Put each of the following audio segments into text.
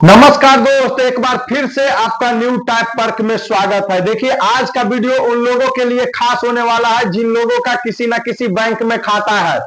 नमस्कार दोस्त, एक बार फिर से आपका न्यू टाइप पर्क में स्वागत है। देखिए, आज का वीडियो उन लोगों के लिए खास होने वाला है जिन लोगों का किसी ना किसी बैंक में खाता है।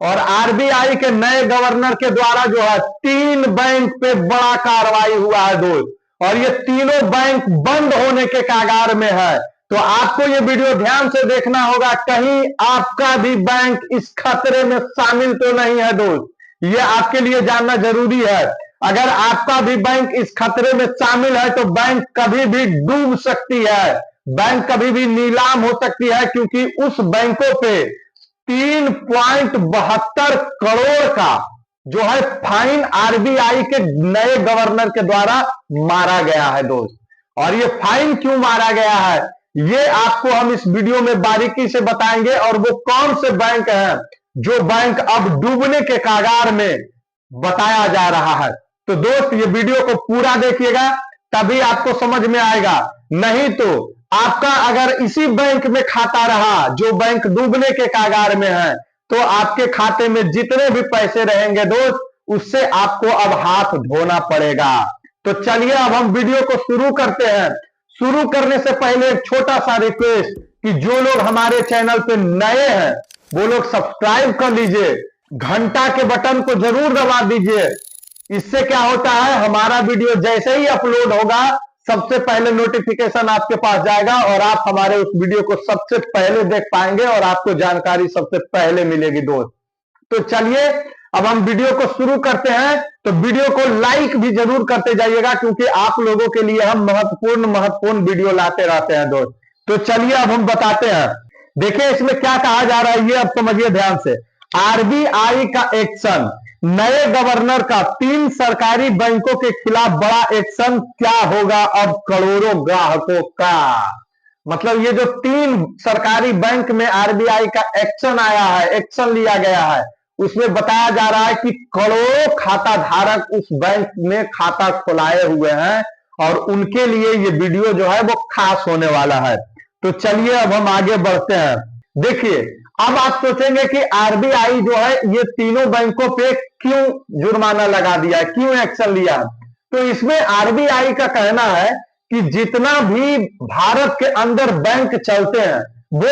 और आरबीआई के नए गवर्नर के द्वारा जो है 3 बैंक पे बड़ा कार्रवाई हुआ है दोस्त, और ये तीनों बैंक बंद होने के कगार में है। तो आपको ये वीडियो ध्यान से देखना होगा, कहीं आपका भी बैंक इस खतरे में शामिल तो नहीं है दोस्त। ये आपके लिए जानना जरूरी है। अगर आपका भी बैंक इस खतरे में शामिल है तो बैंक कभी भी डूब सकती है, बैंक कभी भी नीलाम हो सकती है, क्योंकि उस बैंकों पे 3.72 करोड़ का जो है फाइन आरबीआई के नए गवर्नर के द्वारा मारा गया है दोस्त। और ये फाइन क्यों मारा गया है, ये आपको हम इस वीडियो में बारीकी से बताएंगे। और वो कौन से बैंक हैं जो बैंक अब डूबने के कगार में बताया जा रहा है। तो दोस्त, ये वीडियो को पूरा देखिएगा, तभी आपको समझ में आएगा। नहीं तो आपका अगर इसी बैंक में खाता रहा जो बैंक डूबने के कगार में है, तो आपके खाते में जितने भी पैसे रहेंगे दोस्त, उससे आपको अब हाथ धोना पड़ेगा। तो चलिए अब हम वीडियो को शुरू करते हैं। शुरू करने से पहले एक छोटा सा रिक्वेस्ट कि जो लोग हमारे चैनल पे नए हैं वो लोग सब्सक्राइब कर लीजिए, घंटा के बटन को जरूर दबा दीजिए। इससे क्या होता है, हमारा वीडियो जैसे ही अपलोड होगा सबसे पहले नोटिफिकेशन आपके पास जाएगा और आप हमारे उस वीडियो को सबसे पहले देख पाएंगे और आपको जानकारी सबसे पहले मिलेगी दोस्त। तो चलिए अब हम वीडियो को शुरू करते हैं। तो वीडियो को लाइक भी जरूर करते जाइएगा, क्योंकि आप लोगों के लिए हम महत्वपूर्ण वीडियो लाते रहते हैं दोस्त। तो चलिए अब हम बताते हैं। देखिए, इसमें क्या कहा जा रहा है ये अब समझिए ध्यान से। आरबीआई का एक्शन, नए गवर्नर का 3 सरकारी बैंकों के खिलाफ बड़ा एक्शन क्या होगा अब करोड़ों ग्राहकों का। मतलब ये जो 3 सरकारी बैंक में आरबीआई का एक्शन आया है, एक्शन लिया गया है, उसमें बताया जा रहा है कि करोड़ों खाता धारक उस बैंक में खाता खुलाए हुए हैं, और उनके लिए ये वीडियो जो है वो खास होने वाला है। तो चलिए अब हम आगे बढ़ते हैं। देखिए, अब आप सोचेंगे कि आरबीआई जो है ये तीनों बैंकों पे क्यों जुर्माना लगा दिया, क्यों एक्शन लिया। तो इसमें आरबीआई का कहना है कि जितना भी भारत के अंदर बैंक चलते हैं वो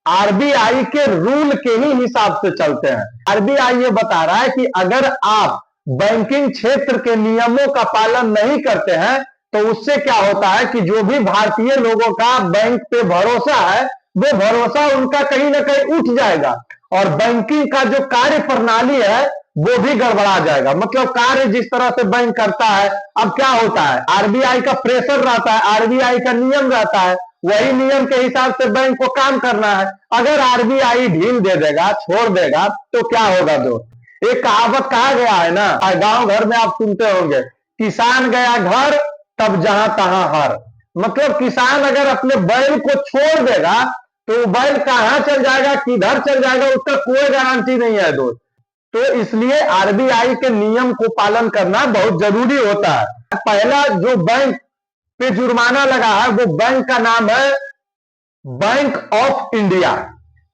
आरबीआई के रूल के ही हिसाब से चलते हैं। आरबीआई ये बता रहा है कि अगर आप बैंकिंग क्षेत्र के नियमों का पालन नहीं करते हैं तो उससे क्या होता है कि जो भी भारतीय लोगों का बैंक पे भरोसा है वो भरोसा उनका कहीं ना कहीं उठ जाएगा, और बैंकिंग का जो कार्य प्रणाली है वो भी गड़बड़ा जाएगा। मतलब कार्य जिस तरह से बैंक करता है, अब क्या होता है, आरबीआई का प्रेशर रहता है, आरबीआई का नियम रहता है, वही नियम के हिसाब से बैंक को काम करना है। अगर आरबीआई ढील दे देगा, छोड़ देगा, तो क्या होगा दोस्त। एक कहावत कहा गया है ना, गांव घर में आप सुनते होंगे, किसान गया घर तब जहां तहां हर। मतलब किसान अगर अपने बैल को छोड़ देगा तो बैल कहां चल जाएगा, किधर चल जाएगा, उसका कोई गारंटी नहीं है दोस्त। तो इसलिए आरबीआई के नियम को पालन करना बहुत जरूरी होता है। पहला जो बैंक पे जुर्माना लगा है वो बैंक का नाम है bank of India.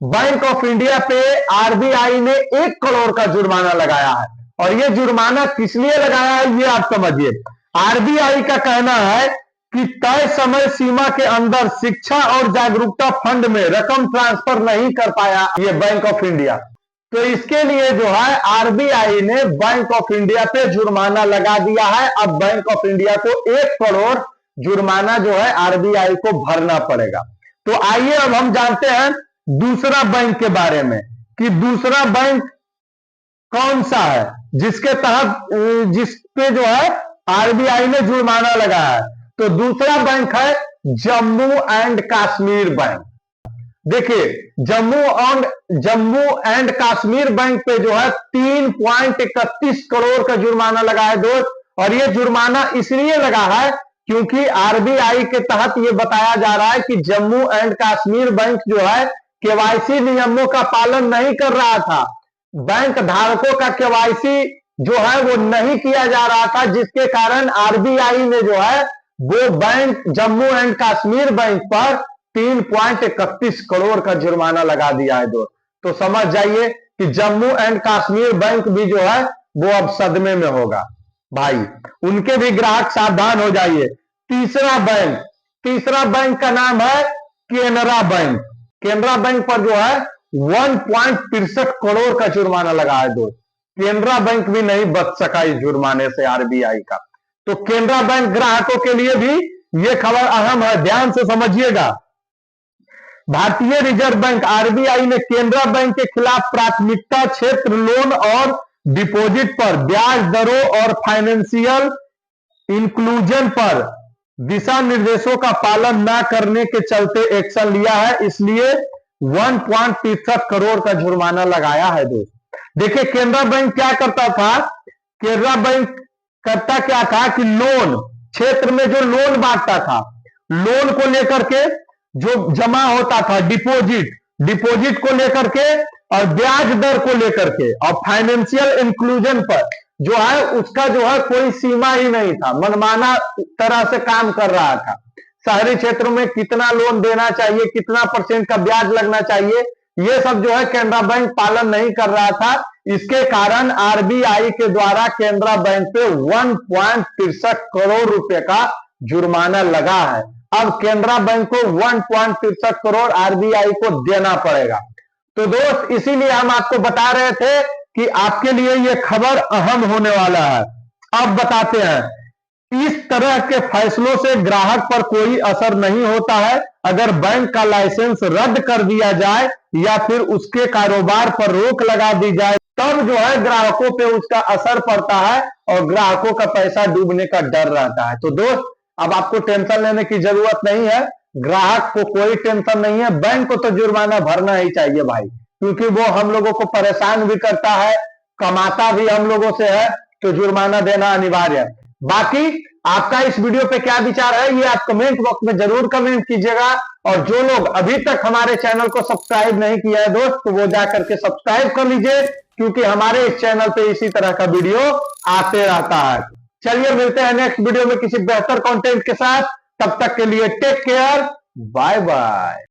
Bank of India पे आरबीआई ने 1 करोड़ का जुर्माना लगाया है। और ये जुर्माना किस लिए लगाया है ये आप समझिए। आरबीआई का कहना है कि तय समय सीमा के अंदर शिक्षा और जागरूकता फंड में रकम ट्रांसफर नहीं कर पाया ये बैंक ऑफ इंडिया। तो इसके लिए जो है आरबीआई ने बैंक ऑफ इंडिया पे जुर्माना लगा दिया है। अब बैंक ऑफ इंडिया को 1 करोड़ जुर्माना जो है आरबीआई को भरना पड़ेगा। तो आइए अब हम जानते हैं दूसरा बैंक के बारे में कि दूसरा बैंक कौन सा है जिसके तहत जिस पे जो है आरबीआई ने जुर्माना लगाया है। तो दूसरा बैंक है जम्मू एंड कश्मीर बैंक। देखिए, जम्मू एंड कश्मीर बैंक पे जो है 3.31 करोड़ का जुर्माना लगा है दोस्त। और ये जुर्माना इसलिए लगा है क्योंकि आरबीआई के तहत ये बताया जा रहा है कि जम्मू एंड कश्मीर बैंक जो है केवाईसी नियमों का पालन नहीं कर रहा था। बैंक धारकों का केवाईसी जो है वो नहीं किया जा रहा था, जिसके कारण आरबीआई ने जो है वो bank Jammu and Kashmir bank पर 3.31 करोड़ का जुर्माना लगा दिया है दोस्त। तो समझ जाइए कि जम्मू एंड कश्मीर बैंक भी जो है वो अब सदमे में होगा। भाई, उनके भी ग्राहक सावधान हो जाइए। तीसरा बैंक का नाम है केनरा बैंक। केनरा बैंक पर जो है 1.63 करोड़ का जुर्माना लगा है दोस्त। केनरा बैंक भी नहीं बच सका इस जुर्माने से आरबीआई का। तो केनरा बैंक ग्राहकों के लिए भी यह खबर अहम है, ध्यान से समझिएगा। भारतीय रिजर्व बैंक आरबीआई ने केनरा बैंक के खिलाफ प्राथमिकता क्षेत्र लोन और डिपॉजिट पर ब्याज दरों और फाइनेंशियल इंक्लूजन पर दिशा निर्देशों का पालन न करने के चलते एक्शन लिया है, इसलिए 1.63 करोड़ का जुर्माना लगाया है दोस्त। देखिए केनरा बैंक क्या करता था, केनरा बैंक करता क्या था कि लोन क्षेत्र में जो लोन बांटता था, लोन को लेकर के जो जमा होता था, डिपॉजिट को लेकर के और ब्याज दर को लेकर के और फाइनेंशियल इंक्लूजन पर जो है उसका जो है कोई सीमा ही नहीं था, मनमाना तरह से काम कर रहा था। शहरी क्षेत्रों में कितना लोन देना चाहिए, कितना % का ब्याज लगना चाहिए, ये सब जो है केनरा बैंक पालन नहीं कर रहा था। इसके कारण आरबीआई के द्वारा केनरा बैंक पे 1.63 करोड़ रुपए का जुर्माना लगा है। अब केनरा बैंक को 1.63 करोड़ आरबीआई को देना पड़ेगा। तो दोस्त इसीलिए हम आपको बता रहे थे कि आपके लिए यह खबर अहम होने वाला है। अब बताते हैं, इस तरह के फैसलों से ग्राहक पर कोई असर नहीं होता है। अगर बैंक का लाइसेंस रद्द कर दिया जाए या फिर उसके कारोबार पर रोक लगा दी जाए, तब जो है ग्राहकों पे उसका असर पड़ता है और ग्राहकों का पैसा डूबने का डर रहता है। तो दोस्त अब आपको टेंशन लेने की जरूरत नहीं है, ग्राहक को कोई टेंशन नहीं है। बैंक को तो जुर्माना भरना ही चाहिए भाई, क्योंकि वो हम लोगों को परेशान भी करता है, कमाता भी हम लोगों से है, तो जुर्माना देना अनिवार्य है। बाकी आपका इस वीडियो पे क्या विचार है, ये आप कमेंट बॉक्स में जरूर कमेंट कीजिएगा। और जो लोग अभी तक हमारे चैनल को सब्सक्राइब नहीं किया है दोस्त, तो वो जाकर के सब्सक्राइब कर लीजिए, क्योंकि हमारे इस चैनल पे इसी तरह का वीडियो आते रहता है। चलिए मिलते हैं नेक्स्ट वीडियो में किसी बेहतर कंटेंट के साथ। तब तक के लिए टेक केयर, बाय बाय।